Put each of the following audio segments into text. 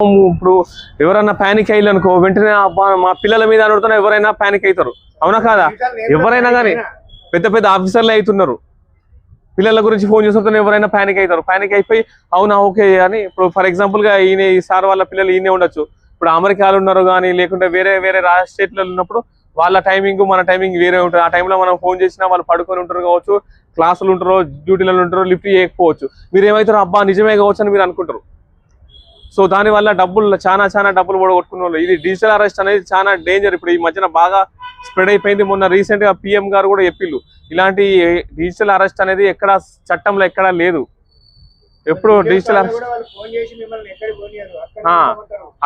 ఇప్పుడు ఎవరైనా ప్యానిక్ అయ్యారు అనుకో వెంటనే మా పిల్లల మీద అనుడుతున్నా ఎవరైనా ప్యానిక్ అవుతారు. అవునా కాదా? ఎవరైనా కానీ పెద్ద పెద్ద ఆఫీసర్లు అవుతున్నారు, పిల్లల గురించి ఫోన్ చేస్తుంటే ఎవరైనా ప్యానిక్ అవుతారు. ప్యానిక్ అయిపోయి అవునా ఓకే అని ఇప్పుడు ఫర్ ఎగ్జాంపుల్ గా ఈయన ఈ సార్ వాళ్ళ పిల్లలు ఈయనే ఉండొచ్చు. ఇప్పుడు అమెరికాలో ఉన్నారు కానీ లేకుంటే వేరే వేరే స్టేట్లలో ఉన్నప్పుడు వాళ్ళ టైమింగ్ మన టైమింగ్ వేరే ఉంటుంది. ఆ టైంలో మనం ఫోన్ చేసినా వాళ్ళు పడుకొని ఉంటారు కావచ్చు, క్లాసులు ఉంటారో డ్యూటీలలో ఉంటారో లిఫ్ట్ చేయకపోవచ్చు. మీరు ఏమవుతారో అబ్బా నిజమే కావచ్చు అని మీరు అనుకుంటారు. సో దానివల్ల డబ్బులు చాలా డబ్బులు కూడా కొట్టుకున్న వాళ్ళు. ఇది డిజిటల్ అరెస్ట్ అనేది చాలా డేంజర్. ఇప్పుడు ఈ మధ్యన బాగా స్ప్రెడ్ అయిపోయింది. మొన్న రీసెంట్ గా పిఎం గారు కూడా చెప్పిళ్ళు ఇలాంటి డిజిటల్ అరెస్ట్ అనేది ఎక్కడ చట్టంలో ఎక్కడా లేదు. ఎప్పుడు డిజిటల్ అరెస్ట్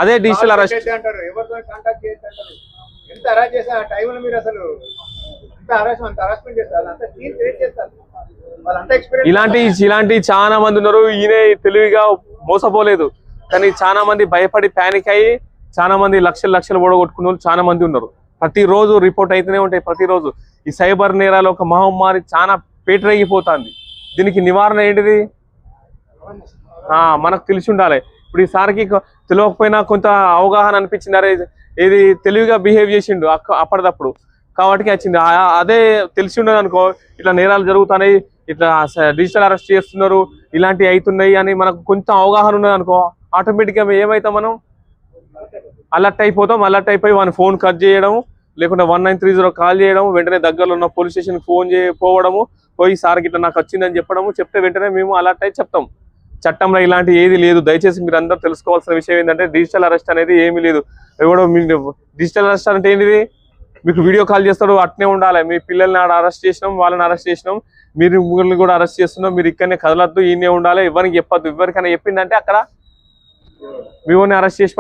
అదే డిజిటల్ అరెస్ట్. ఇలాంటి చాలా మంది ఉన్నారు. ఈయన తెలివిగా మోసపోలేదు కానీ చాలా మంది భయపడి ప్యానిక్ అయ్యి చాలా మంది లక్షలు ఓడగొట్టుకున్న వాళ్ళు చాలా మంది ఉన్నారు. ప్రతిరోజు రిపోర్ట్ అయితేనే ఉంటాయి. ప్రతిరోజు ఈ సైబర్ నేరాలు ఒక మహమ్మారి చాలా పేటరేగిపోతుంది. దీనికి నివారణ ఏంటిది? మనకు తెలిసి ఉండాలి. ఇప్పుడు ఈసారికి తెలియకపోయినా కొంత అవగాహన అనిపించింది, అరే ఇది తెలివిగా బిహేవ్ చేసిండు అప్పటిదప్పుడు కాబట్టి వచ్చింది. అదే తెలిసి ఉండదు అనుకో ఇట్లా నేరాలు జరుగుతున్నాయి, ఇట్లా డిజిటల్ అరెస్ట్ చేస్తున్నారు, ఇలాంటివి అవుతున్నాయి అని మనకు కొంత అవగాహన ఉన్నది అనుకో ఆటోమేటిక్గా ఏమవుతాం, మనం అలర్ట్ అయిపోతాం. అలర్ట్ అయిపోయి వాని ఫోన్ కట్ చేయడం, లేకుంటే 1930 కాల్ చేయడం, వెంటనే దగ్గరలో ఉన్న పోలీస్ స్టేషన్కి ఫోన్ పోవడము, పోయి సార్కి ఇట్లా నాకు వచ్చిందని చెప్పడము. చెప్తే వెంటనే మేము అలర్ట్ అయి చెప్తాం. చట్టంలో ఇలాంటి ఏది లేదు. దయచేసి మీరు అందరూ తెలుసుకోవాల్సిన విషయం ఏంటంటే డిజిటల్ అరెస్ట్ అనేది ఏమీ లేదు. ఎవడో డిజిటల్ అరెస్ట్ అంటే ఏంటిది? మీకు వీడియో కాల్ చేస్తాడు అట్నే ఉండాలి. మీ పిల్లల్ని ఆడ అరెస్ట్ చేసినాం, వాళ్ళని అరెస్ట్ చేసినాం, మీరు ముగ్గురిని కూడా అరెస్ట్ చేస్తున్నాం, మీరు ఇక్కడనే కదలద్దు, ఈయనే ఉండాలి, ఎవరికి చెప్పద్దు. ఎవరికైనా చెప్పిందంటే అక్కడ మీ అరెస్ట్ చేసి